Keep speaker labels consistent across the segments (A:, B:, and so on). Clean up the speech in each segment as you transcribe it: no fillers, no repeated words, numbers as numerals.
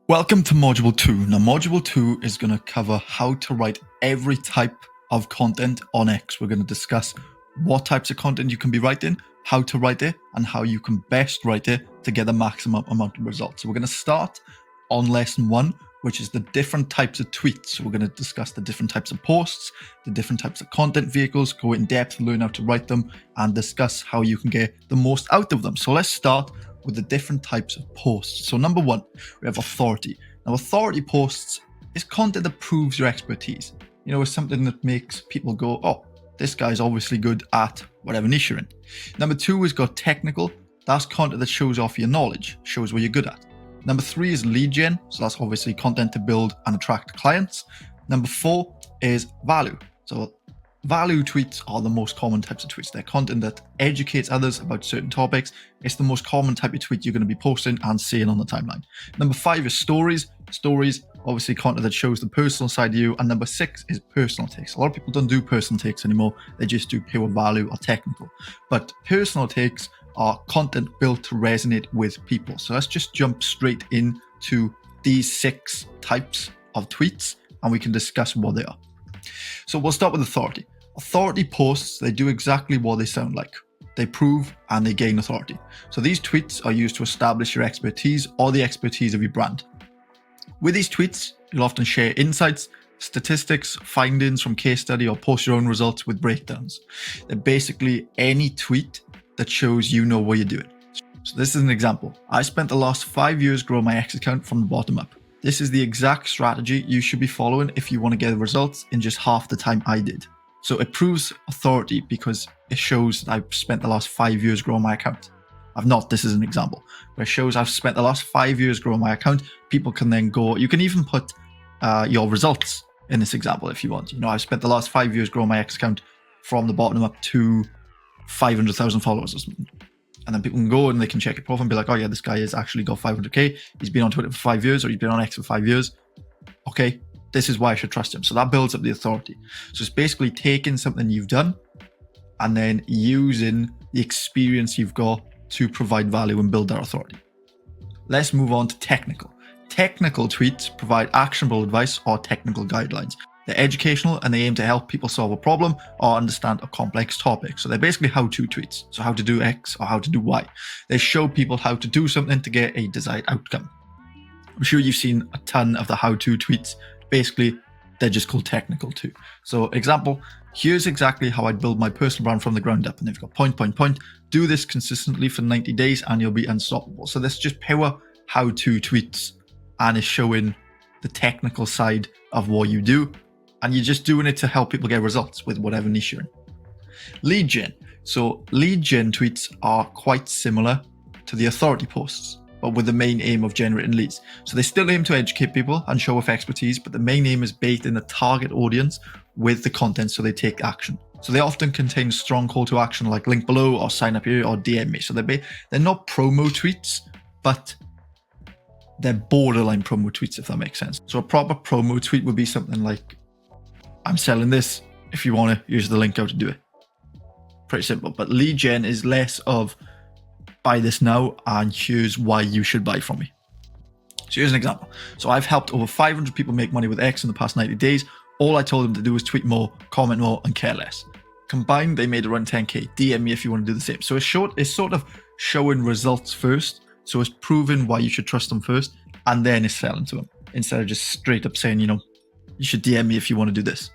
A: Welcome to Module 2. Now, Module 2 is going to cover how to write every type of content on X. We're going to discuss what types of content you can be writing, how to write it, and how you can best write it to get the maximum amount of results. So we're going to start on lesson 1, which is the different types of tweets. So we're going to discuss the different types of posts, the different types of content vehicles, go in depth, learn how to write them, and discuss how you can get the most out of them. So let's start with the different types of posts. So number 1, we have authority. Now, authority posts is content that proves your expertise. You know, it's something that makes people go, oh, this guy's obviously good at whatever niche you're in. Number 2 is got technical. That's content that shows off your knowledge, shows what you're good at. Number 3 is lead gen. So that's obviously content to build and attract clients. Number 4 is value. So value tweets are the most common types of tweets. They're content that educates others about certain topics. It's the most common type of tweet you're going to be posting and seeing on the timeline. Number 5 is stories. Stories, obviously content that shows the personal side of you. And number 6 is personal takes. A lot of people don't do personal takes anymore. They just do pure value or technical. But personal takes are content built to resonate with people. So let's just jump straight into these 6 types of tweets and we can discuss what they are. So we'll start with authority. Authority posts, they do exactly what they sound like. They prove and they gain authority. So these tweets are used to establish your expertise or the expertise of your brand. With these tweets, you'll often share insights, statistics, findings from case study, or post your own results with breakdowns. They're basically any tweet that shows you know what you're doing. So this is an example. I spent the last 5 years growing my X account from the bottom up. This is the exact strategy you should be following if you want to get results in just half the time I did. So it proves authority because it shows that I've spent the last 5 years growing my account. I've not, this is an example, but it shows I've spent the last 5 years growing my account. People can then go, you can even put your results in this example if you want. You know, I've spent the last 5 years growing my X account from the bottom up to 500,000 followers or something. And then people can go and they can check your profile and be like, oh yeah, this guy has actually got 500k. He's been on Twitter for 5 years, or he's been on X for 5 years. Okay, this is why I should trust him. So that builds up the authority. So it's basically taking something you've done and then using the experience you've got to provide value and build that authority. Let's move on to technical. Technical tweets provide actionable advice or technical guidelines. They're educational and they aim to help people solve a problem or understand a complex topic. So they're basically how-to tweets. So how to do X or how to do Y. They show people how to do something to get a desired outcome. I'm sure you've seen a ton of the how-to tweets. Basically, they're just called technical too. So example, here's exactly how I'd build my personal brand from the ground up. And they've got point. Do this consistently for 90 days and you'll be unstoppable. So that's just pure how-to tweets and it's showing the technical side of what you do. And you're just doing it to help people get results with whatever niche you're in. Lead gen. So lead gen tweets are quite similar to the authority posts, but with the main aim of generating leads. So they still aim to educate people and show off expertise, but the main aim is based in the target audience with the content so they take action. So they often contain strong call to action like link below or sign up here or DM me. So they're not promo tweets, but they're borderline promo tweets, if that makes sense. So a proper promo tweet would be something like, I'm selling this. If you want to use the link how to do it. Pretty simple. But lead gen is less of buy this now and here's why you should buy from me. So here's an example. So I've helped over 500 people make money with X in the past 90 days. All I told them to do was tweet more, comment more, and care less. Combined, they made around 10k. DM me if you want to do the same. So it's sort of showing results first. So it's proving why you should trust them first, and then it's selling to them instead of just straight up saying, you know, you should DM me if you want to do this.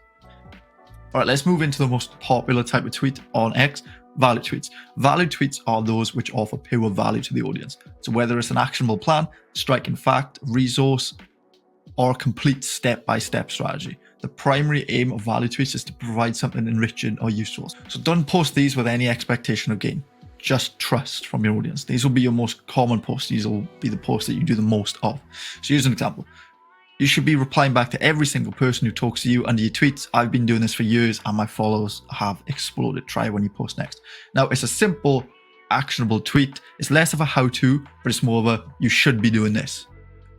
A: All right, let's move into the most popular type of tweet on X, value tweets. Value tweets are those which offer pure value to the audience. So whether it's an actionable plan, striking fact, resource, or a complete step-by-step strategy. The primary aim of value tweets is to provide something enriching or useful. So don't post these with any expectation of gain. Just trust from your audience. These will be your most common posts. These will be the posts that you do the most of. So here's an example. You should be replying back to every single person who talks to you under your tweets. I've been doing this for years and my followers have exploded. Try when you post next. Now, it's a simple, actionable tweet. It's less of a how-to, but it's more of a you should be doing this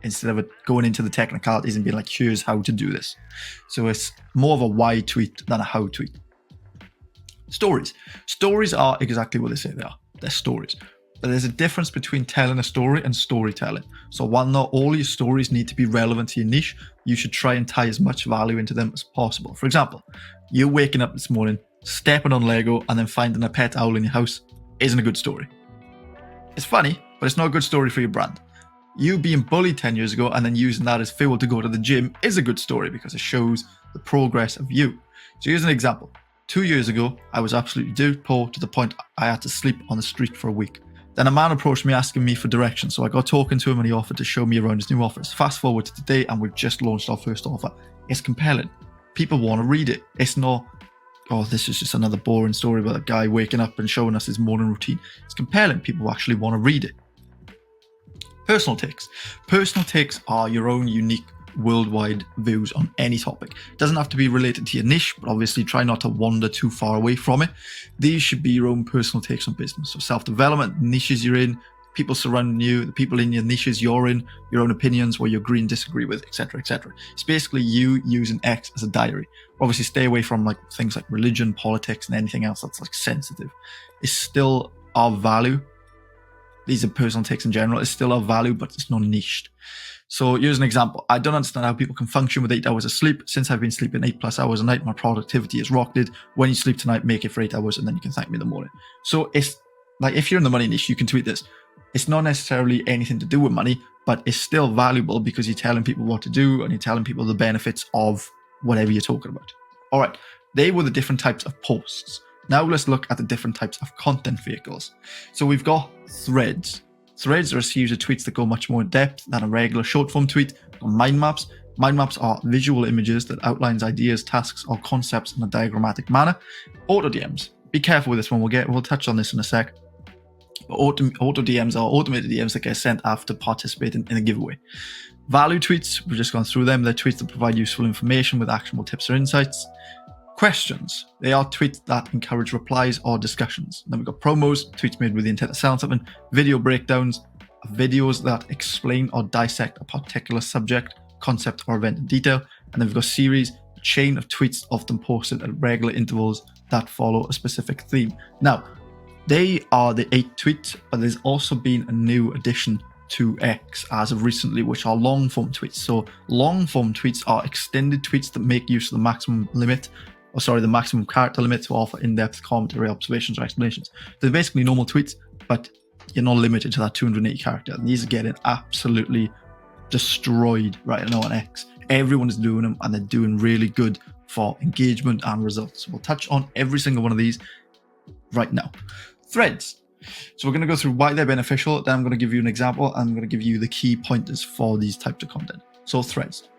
A: instead of it going into the technicalities and being like, here's how to do this. So it's more of a why tweet than a how tweet. Stories. Stories are exactly what they say they are. They're stories. But there's a difference between telling a story and storytelling. So while not all your stories need to be relevant to your niche, you should try and tie as much value into them as possible. For example, you waking up this morning, stepping on Lego, and then finding a pet owl in your house isn't a good story. It's funny, but it's not a good story for your brand. You being bullied 10 years ago and then using that as fuel to go to the gym is a good story because it shows the progress of you. So here's an example. 2 years ago, I was absolutely dirt poor to the point I had to sleep on the street for a week. Then a man approached me asking me for directions, so I got talking to him and he offered to show me around his new office. Fast forward to today and we've just launched our first offer. It's compelling. People want to read it. It's not, oh, this is just another boring story about a guy waking up and showing us his morning routine. It's compelling. People actually want to read it. Personal takes. Personal takes are your own unique worldwide views on any topic. It doesn't have to be related to your niche, but obviously try not to wander too far away from it. These should be your own personal takes on business. So self-development, niches you're in, people surrounding you, the people in your niches you're in, your own opinions, where you agree and disagree with, etc., etc. It's basically you using X as a diary. Obviously stay away from like things like religion, politics, and anything else that's like sensitive. It's still of value. These are personal takes in general. It's still of value, but it's not niched. So here's an example. I don't understand how people can function with 8 hours of sleep. Since I've been sleeping 8+ hours a night, my productivity has rocketed. When you sleep tonight, make it for 8 hours and then you can thank me in the morning. So it's like, if you're in the money niche, you can tweet this. It's not necessarily anything to do with money, but it's still valuable because you're telling people what to do and you're telling people the benefits of whatever you're talking about. All right, they were the different types of posts. Now let's look at the different types of content vehicles. So we've got threads. Threads are a series of tweets that go much more in depth than a regular short form tweet. Mind maps. Mind maps are visual images that outlines ideas, tasks, or concepts in a diagrammatic manner. Auto DMs. Be careful with this one. We'll touch on this in a sec. But auto DMs are automated DMs that get sent after participating in a giveaway. Value tweets. We've just gone through them. They're tweets that provide useful information with actionable tips or insights. Questions. They are tweets that encourage replies or discussions. Then we've got promos, tweets made with the intent of selling something. Video breakdowns, videos that explain or dissect a particular subject, concept, or event in detail. And then we've got series, a chain of tweets often posted at regular intervals that follow a specific theme. Now, they are the 8 tweets, but there's also been a new addition to X as of recently, which are long form tweets. So long form tweets are extended tweets that make use of the maximum character limit to offer in-depth commentary, observations, or explanations. They're basically normal tweets, but you're not limited to that 280 character. And these are getting absolutely destroyed right now on X. Everyone is doing them and they're doing really good for engagement and results. So we'll touch on every single one of these right now. Threads. So we're going to go through why they're beneficial. Then I'm going to give you an example. And I'm going to give you the key pointers for these types of content. So threads.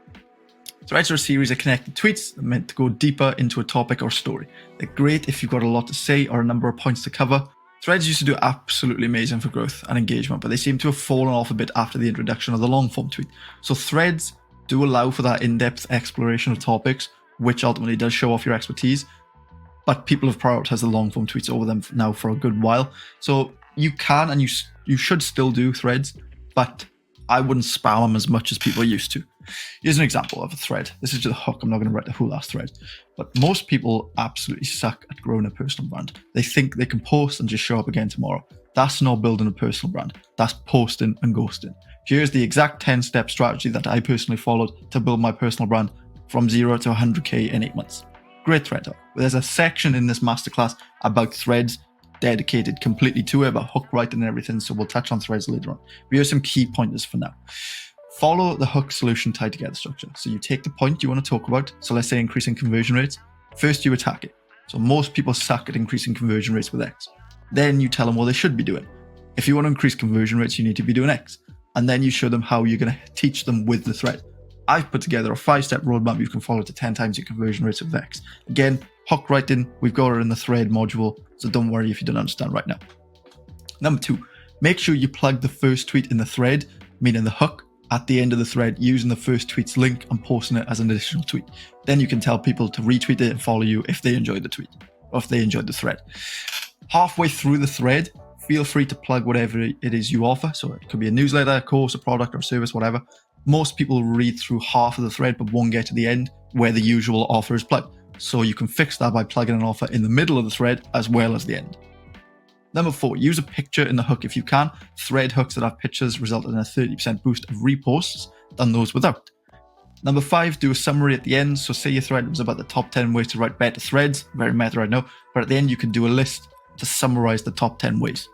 A: Threads are a series of connected tweets that are meant to go deeper into a topic or story. They're great if you've got a lot to say or a number of points to cover. Threads used to do absolutely amazing for growth and engagement, but they seem to have fallen off a bit after the introduction of the long form tweet. So threads do allow for that in-depth exploration of topics, which ultimately does show off your expertise, but people have prioritized the long form tweets over them now for a good while. So you can and you should still do threads, but I wouldn't spam them as much as people used to. Here's an example of a thread. This is just a hook. I'm not going to write the whole last thread. But most people absolutely suck at growing a personal brand. They think they can post and just show up again tomorrow. That's not building a personal brand. That's posting and ghosting. Here's the exact 10-step strategy that I personally followed to build my personal brand from 0 to 100K in 8 months. Great thread hook. There's a section in this masterclass about threads dedicated completely to it, about hook writing and everything. So we'll touch on threads later on. But here's some key pointers for now. Follow the hook solution tied together structure. So you take the point you want to talk about. So let's say increasing conversion rates. First, you attack it. So most people suck at increasing conversion rates with X. Then you tell them what they should be doing. If you want to increase conversion rates, you need to be doing X. And then you show them how you're going to teach them with the thread. I've put together a 5-step roadmap you can follow to 10 times your conversion rates with X. Again, hook writing, we've got it in the thread module. So don't worry if you don't understand right now. Number 2, make sure you plug the first tweet in the thread, meaning the hook, at the end of the thread using the first tweet's link and posting it as an additional tweet. Then you can tell people to retweet it and follow you if they enjoyed the tweet or if they enjoyed the thread. Halfway through the thread, feel free to plug whatever it is you offer. So it could be a newsletter, a course, a product, or a service, whatever. Most people read through half of the thread but won't get to the end where the usual offer is plugged. So you can fix that by plugging an offer in the middle of the thread as well as the end. Number 4, use a picture in the hook if you can. Thread hooks that have pictures result in a 30% boost of reposts than those without. Number 5, do a summary at the end. So say your thread was about the top 10 ways to write better threads. Very meta, I know. But at the end, you can do a list to summarize the top 10 ways.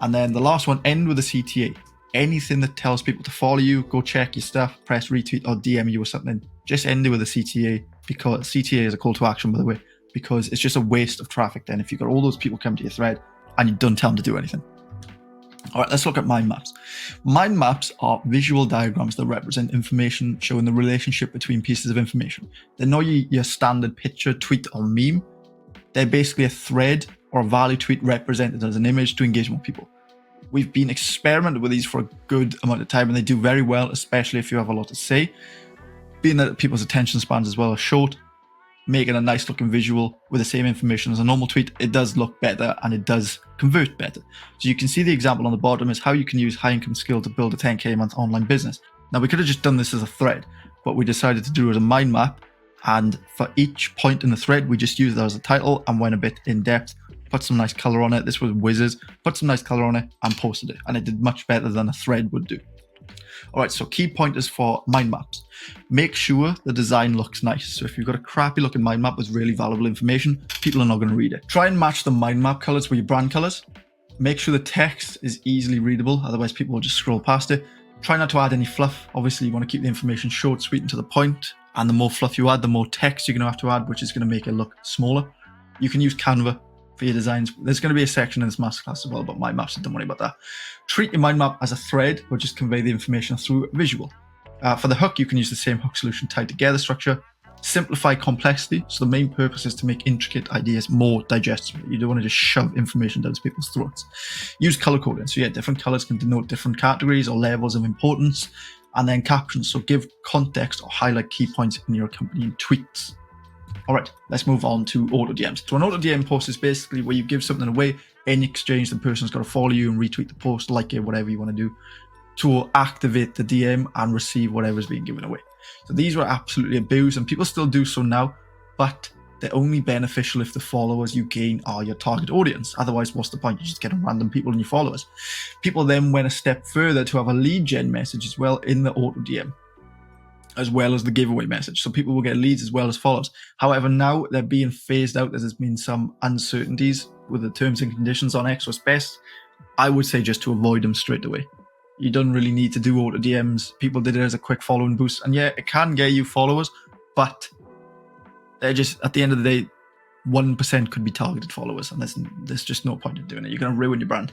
A: And then the last one, end with a CTA. Anything that tells people to follow you, go check your stuff, press retweet or DM you or something. Just end it with a CTA, because CTA is a call to action, by the way, because it's just a waste of traffic then if you've got all those people come to your thread and you don't tell them to do anything. All right, let's look at mind maps. Mind maps are visual diagrams that represent information showing the relationship between pieces of information. They're not your standard picture, tweet, or meme. They're basically a thread or a value tweet represented as an image to engage more people. We've been experimenting with these for a good amount of time and they do very well, especially if you have a lot to say. Being that people's attention spans as well are short, making a nice looking visual with the same information as a normal tweet, it does look better and it does convert better. So you can see the example on the bottom is how you can use high income skill to build a 10K a month online business. Now we could have just done this as a thread, but we decided to do it as a mind map. And for each point in the thread, we just used that as a title and went a bit in depth, put some nice color on it. This was Wizards, put some nice color on it and posted it. And it did much better than a thread would do. All right, so key pointers for mind maps. Make sure the design looks nice. So if you've got a crappy looking mind map with really valuable information, people are not going to read it. Try and match the mind map colors with your brand colors. Make sure the text is easily readable, otherwise people will just scroll past it. Try not to add any fluff. Obviously, you want to keep the information short, sweet, and to the point. And the more fluff you add, the more text you're going to have to add, which is going to make it look smaller. You can use Canva for your designs. There's going to be a section in this masterclass as well about mind maps, so don't worry about that. Treat your mind map as a thread, or just convey the information through visual. For the hook, you can use the same hook solution tied together structure. Simplify complexity. So the main purpose is to make intricate ideas more digestible. You don't want to just shove information down people's throats. Use color coding. So yeah, different colors can denote different categories or levels of importance. And then captions. So give context or highlight key points in your accompanying tweets. All right, let's move on to auto DMs. So an auto DM post is basically where you give something away. In exchange, the person's got to follow you and retweet the post, like it, whatever you want to do, to activate the DM and receive whatever's being given away. So these were absolutely abused, and people still do so now, but they're only beneficial if the followers you gain are your target audience. Otherwise, what's the point? You just get random people in your followers. People then went a step further to have a lead gen message as well in the auto DM, as well as the giveaway message. So people will get leads as well as followers. However, now they're being phased out. There's been some uncertainties with the terms and conditions on X. What's best, I would say, just to avoid them straight away. You don't really need to do auto DMs. People did it as a quick following boost. And yeah, it can get you followers, but they're just, at the end of the day, 1% could be targeted followers, and there's just no point in doing it. You're going to ruin your brand.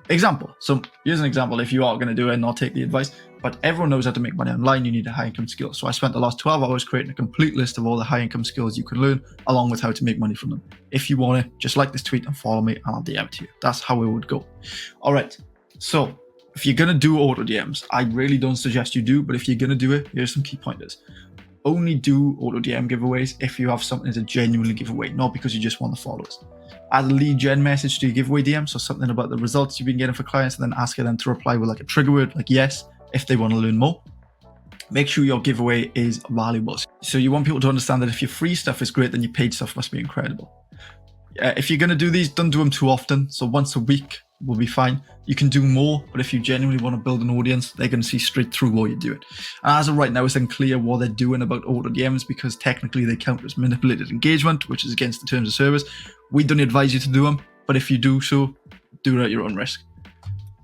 A: Example. So here's an example if you are going to do it and not take the advice, but everyone knows how to make money online. You need a high income skill. So I spent the last 12 hours creating a complete list of all the high income skills you can learn, along with how to make money from them. If you want it, just like this tweet and follow me and I'll DM it to you. That's how it would go. All right. So if you're going to do auto DMs, I really don't suggest you do, but if you're going to do it, here's some key pointers. Only do auto DM giveaways if you have something to genuinely give away, not because you just want the followers. Add a lead gen message to your giveaway DM, so something about the results you've been getting for clients, and then ask them to reply with like a trigger word, like yes, if they want to learn more. Make sure your giveaway is valuable. So you want people to understand that if your free stuff is great, then your paid stuff must be incredible. If you're going to do these, don't do them too often. So once a week will be fine. You can do more, but if you genuinely want to build an audience, they're going to see straight through what you're doing. And as of right now, it's unclear what they're doing about auto DMs because technically they count as manipulated engagement, which is against the terms of service. We don't advise you to do them, but if you do so, do it at your own risk.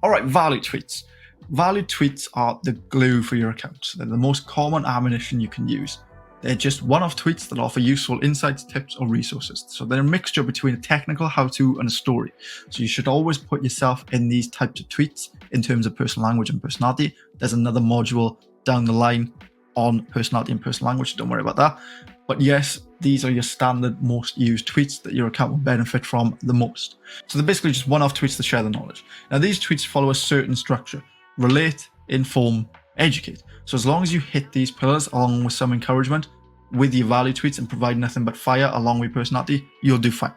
A: All right, value tweets. Value tweets are the glue for your account. They're the most common ammunition you can use. They're just one-off tweets that offer useful insights, tips, or resources. So they're a mixture between a technical how-to and a story. So you should always put yourself in these types of tweets in terms of personal language and personality. There's another module down the line on personality and personal language. Don't worry about that. But yes, these are your standard most used tweets that your account will benefit from the most. So they're basically just one-off tweets to share the knowledge. Now these tweets follow a certain structure: relate, inform, educate. So as long as you hit these pillars along with some encouragement with your value tweets and provide nothing but fire along with personality, you'll do fine.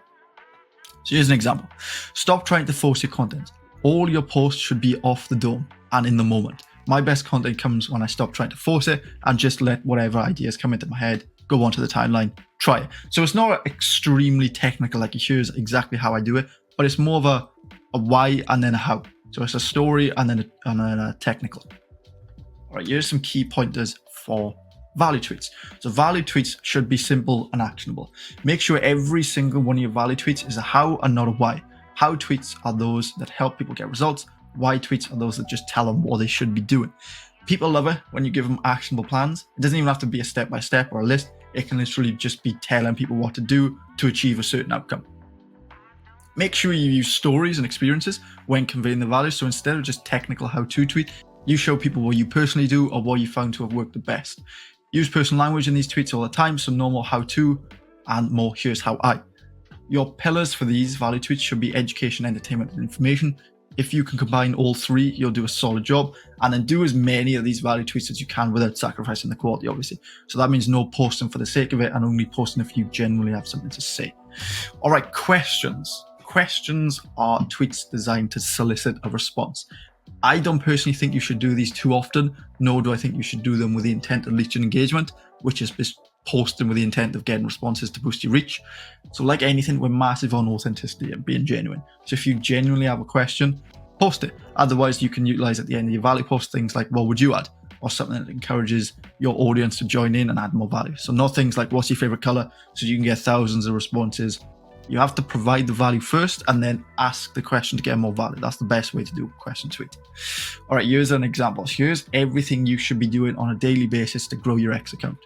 A: So here's an example. Stop trying to force your content. All your posts should be off the dome and in the moment. My best content comes when I stop trying to force it and just let whatever ideas come into my head go onto the timeline, try it. So it's not extremely technical, like here's exactly how I do it, but it's more of a why and then a how. So it's a story and then a technical. All right, here's some key pointers for value tweets. So value tweets should be simple and actionable. Make sure every single one of your value tweets is a how and not a why. How tweets are those that help people get results. Why tweets are those that just tell them what they should be doing. People love it when you give them actionable plans. It doesn't even have to be a step-by-step or a list. It can literally just be telling people what to do to achieve a certain outcome. Make sure you use stories and experiences when conveying the value. So instead of just technical how-to tweet, you show people what you personally do or what you found to have worked the best. Use personal language in these tweets all the time, so no more how-to and more here's how I. Your pillars for these value tweets should be education, entertainment, and information. If you can combine all three, you'll do a solid job. And then do as many of these value tweets as you can without sacrificing the quality, obviously. So that means no posting for the sake of it and only posting if you genuinely have something to say. All right, questions. Questions are tweets designed to solicit a response. I don't personally think you should do these too often, nor do I think you should do them with the intent of reaching engagement, which is just posting with the intent of getting responses to boost your reach. So like anything, we're massive on authenticity and being genuine. So if you genuinely have a question, post it. Otherwise, you can utilize at the end of your value post things like, what would you add? Or something that encourages your audience to join in and add more value. So not things like, what's your favorite color? So you can get thousands of responses. You have to provide the value first and then ask the question to get more value. That's the best way to do a question tweet. All right, here's an example. Here's everything you should be doing on a daily basis to grow your X account.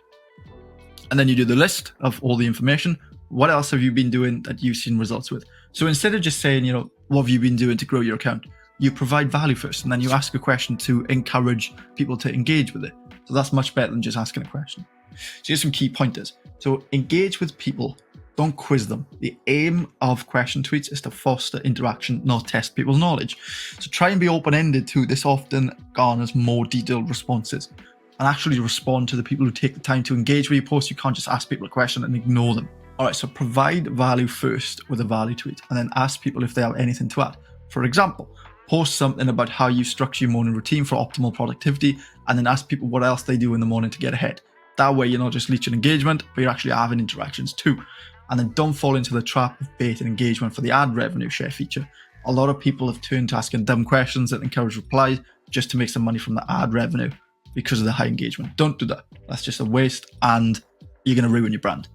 A: And then you do the list of all the information. What else have you been doing that you've seen results with? So instead of just saying, what have you been doing to grow your account? You provide value first, and then you ask a question to encourage people to engage with it. So that's much better than just asking a question. So here's some key pointers. So engage with people. Don't quiz them. The aim of question tweets is to foster interaction, not test people's knowledge. So try and be open-ended too. This often garners more detailed responses. And actually respond to the people who take the time to engage with your post. You can't just ask people a question and ignore them. All right, so provide value first with a value tweet and then ask people if they have anything to add. For example, post something about how you structure your morning routine for optimal productivity and then ask people what else they do in the morning to get ahead. That way you're not just reaching engagement, but you're actually having interactions too. And then don't fall into the trap of bait and engagement for the ad revenue share feature. A lot of people have turned to asking dumb questions that encourage replies just to make some money from the ad revenue because of the high engagement. Don't do that. That's just a waste and you're going to ruin your brand.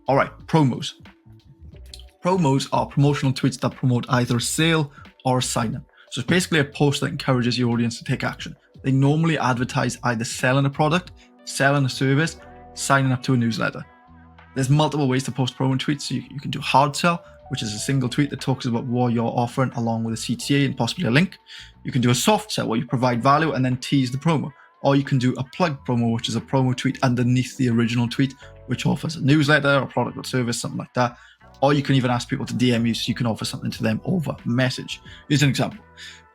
A: All right, promos. Promos are promotional tweets that promote either a sale or a sign-up. So it's basically a post that encourages your audience to take action. They normally advertise either selling a product, selling a service, signing up to a newsletter. There's multiple ways to post promo tweets. So you can do hard sell, which is a single tweet that talks about what you're offering along with a CTA and possibly a link. You can do a soft sell where you provide value and then tease the promo. Or you can do a plug promo, which is a promo tweet underneath the original tweet, which offers a newsletter or product or service, something like that. Or you can even ask people to DM you so you can offer something to them over message. Here's an example.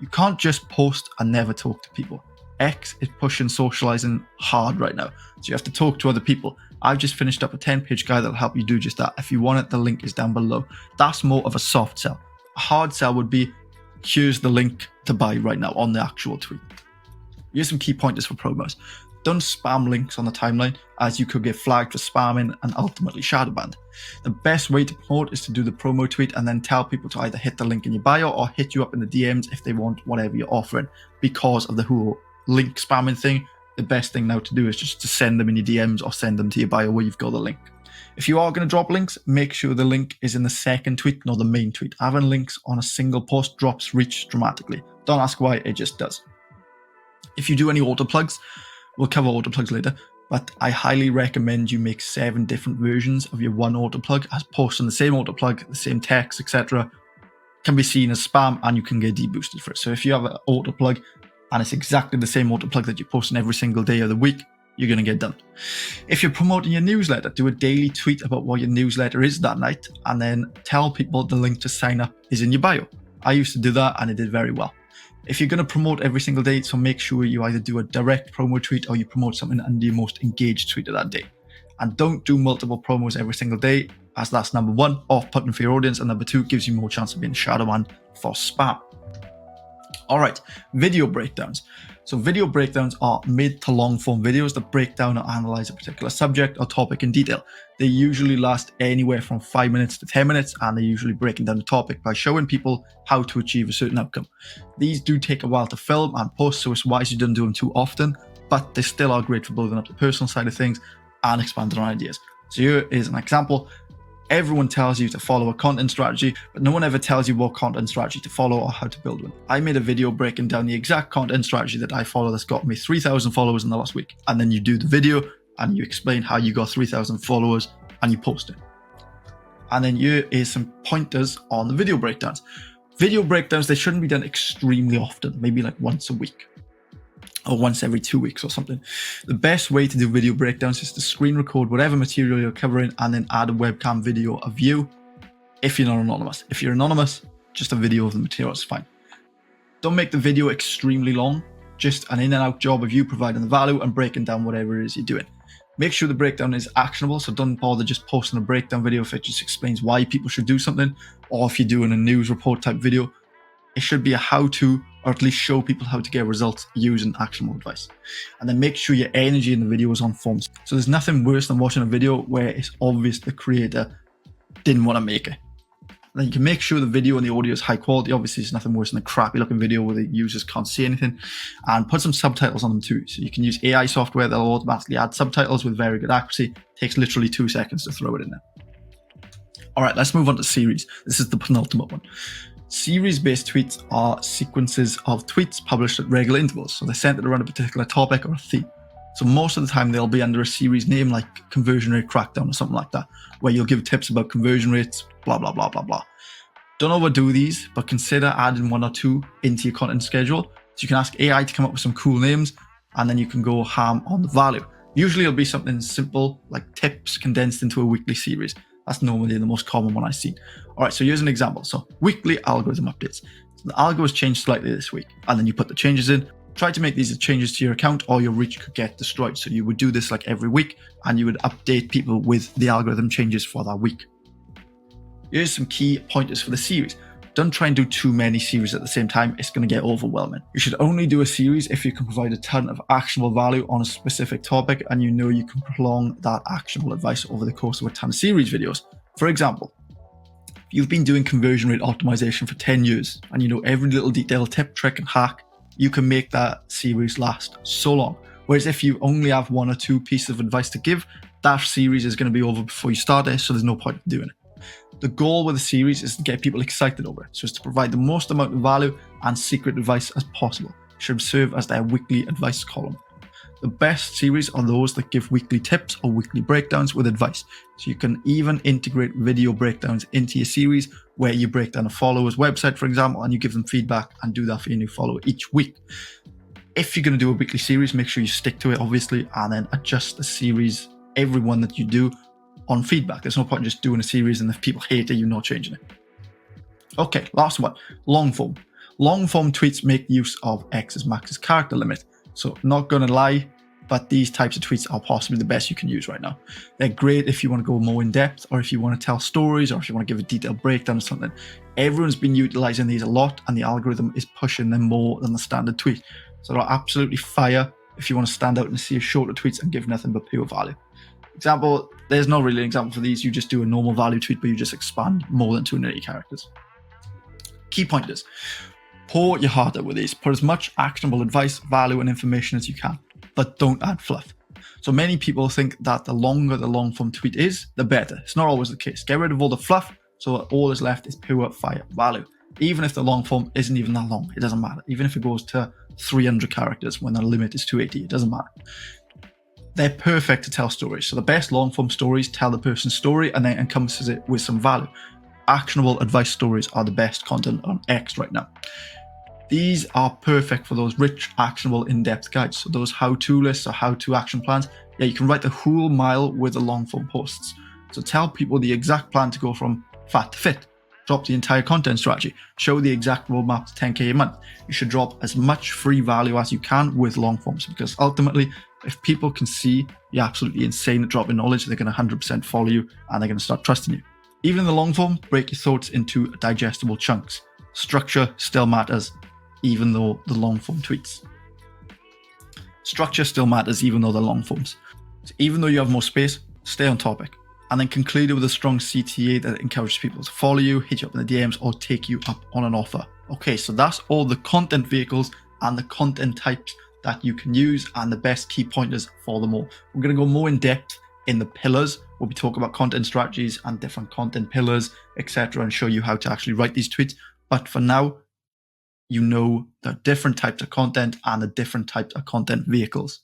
A: You can't just post and never talk to people. X is pushing socializing hard right now. So you have to talk to other people. I've just finished up a 10-page guide that'll help you do just that. If you want it, the link is down below. That's more of a soft sell. A hard sell would be, here's the link to buy right now on the actual tweet. Here's some key pointers for promos. Don't spam links on the timeline as you could get flagged for spamming and ultimately shadow banned. The best way to promote is to do the promo tweet and then tell people to either hit the link in your bio or hit you up in the DMs if they want whatever you're offering. Because of the whole link spamming thing, the best thing now to do is just to send them in your DMs or send them to your bio where you've got the link. If you are going to drop links, make sure the link is in the second tweet, not the main tweet. Having links on a single post drops reach dramatically. Don't ask why, it just does. If you do any auto plugs, we'll cover auto plugs later, but I highly recommend you make 7 different versions of your one auto plug, as posting the same auto plug, the same text, etc. can be seen as spam and you can get deboosted for it. So if you have an auto plug and it's exactly the same auto plug that you're posting every single day of the week, you're going to get done. If you're promoting your newsletter, do a daily tweet about what your newsletter is that night and then tell people the link to sign up is in your bio. I used to do that and it did very well. If you're going to promote every single day, so make sure you either do a direct promo tweet or you promote something under your most engaged tweet of that day. And don't do multiple promos every single day, as that's number 1, off-putting for your audience, and number 2, gives you more chance of being shadow banned for spam. All right, video breakdowns. So video breakdowns are mid to long form videos that break down or analyze a particular subject or topic in detail. They usually last anywhere from 5 minutes to 10 minutes, and they're usually breaking down the topic by showing people how to achieve a certain outcome. These do take a while to film and post, so it's wise you don't do them too often, but they still are great for building up the personal side of things and expanding on ideas. So here is an example. Everyone tells you to follow a content strategy, but no one ever tells you what content strategy to follow or how to build one. I made a video breaking down the exact content strategy that I follow that's got me 3,000 followers in the last week. And then you do the video and you explain how you got 3,000 followers and you post it. And then here is some pointers on the video breakdowns. Video breakdowns, they shouldn't be done extremely often, maybe like once a week or once every 2 weeks or something. The best way to do video breakdowns is to screen record whatever material you're covering and then add a webcam video of you if you're not anonymous. If you're anonymous, just a video of the material is fine. Don't make the video extremely long, just an in and out job of you providing the value and breaking down whatever it is you're doing. Make sure the breakdown is actionable, so don't bother just posting a breakdown video if it just explains why people should do something, or if you're doing a news report type video. It should be a how-to, or at least show people how to get results using actionable advice. And then make sure your energy in the video is on form. So there's nothing worse than watching a video where it's obvious the creator didn't want to make it. And then you can make sure the video and the audio is high quality. Obviously, there's nothing worse than a crappy looking video where the users can't see anything. And put some subtitles on them too. So you can use AI software that'll automatically add subtitles with very good accuracy. It takes literally 2 seconds to throw it in there. All right, let's move on to series. This is the penultimate one. Series-based tweets are sequences of tweets published at regular intervals. So they're centered around a particular topic or a theme. So most of the time they'll be under a series name like Conversion Rate Crackdown or something like that, where you'll give tips about conversion rates, blah, blah, blah, blah, blah. Don't overdo these, but consider adding 1 or 2 into your content schedule. So you can ask AI to come up with some cool names, and then you can go ham on the value. Usually it'll be something simple like tips condensed into a weekly series. That's normally the most common one I've seen. All right, so here's an example. So weekly algorithm updates. So the algo has changed slightly this week, and then you put the changes in. Try to make these changes to your account or your reach could get destroyed. So you would do this like every week, and you would update people with the algorithm changes for that week. Here's some key pointers for the series. Don't try and do too many series at the same time. It's going to get overwhelming. You should only do a series if you can provide a ton of actionable value on a specific topic and you know you can prolong that actionable advice over the course of a ton of series videos. For example, if you've been doing conversion rate optimization for 10 years and you know every little detail, tip, trick, and hack, you can make that series last so long. Whereas if you only have 1 or 2 pieces of advice to give, that series is going to be over before you start it, so there's no point in doing it. The goal with the series is to get people excited over it, so it's to provide the most amount of value and secret advice as possible. It should serve as their weekly advice column. The best series are those that give weekly tips or weekly breakdowns with advice. So you can even integrate video breakdowns into your series where you break down a follower's website, for example, and you give them feedback and do that for your new follower each week. If you're going to do a weekly series, make sure you stick to it, obviously, and then adjust the series, every one that you do, on feedback. There's no point in just doing a series and if people hate it, you're not changing it. Okay, last one, long form. Long form tweets make use of X's max's character limit. So not gonna lie, but these types of tweets are possibly the best you can use right now. They're great if you want to go more in depth or if you want to tell stories or if you want to give a detailed breakdown of something. Everyone's been utilizing these a lot and the algorithm is pushing them more than the standard tweet. So they're absolutely fire if you want to stand out and see shorter tweets and give nothing but pure value. Example, there's not really an example for these. You just do a normal value tweet, but you just expand more than 280 characters. Key pointers. Pour your heart out with these. Put as much actionable advice, value, and information as you can, but don't add fluff. So many people think that the longer the long form tweet is, the better. It's not always the case. Get rid of all the fluff, so all that's left is pure fire value. Even if the long form isn't even that long, it doesn't matter. Even if it goes to 300 characters when the limit is 280, it doesn't matter. They're perfect to tell stories. So the best long form stories tell the person's story and then encompasses it with some value. Actionable advice stories are the best content on X right now. These are perfect for those rich, actionable, in-depth guides. So those how-to lists or how-to action plans. Yeah, you can write the whole mile with the long form posts. So tell people the exact plan to go from fat to fit. Drop the entire content strategy. Show the exact roadmap to 10K a month. You should drop as much free value as you can with long forms because ultimately, if people can see you're absolutely insane at dropping knowledge, they're going to 100% follow you and they're going to start trusting you. Even in the long form, break your thoughts into digestible chunks. Structure still matters, even though the long form tweets. Structure still matters even though they're long forms. So even though you have more space, stay on topic. And then conclude it with a strong CTA that encourages people to follow you, hit you up in the DMs, or take you up on an offer. Okay, so that's all the content vehicles and the content types that you can use and the best key pointers for them all. We're going to go more in depth in the pillars where we talk about content strategies and different content pillars, etc., and show you how to actually write these tweets. But for now, you know the different types of content and the different types of content vehicles.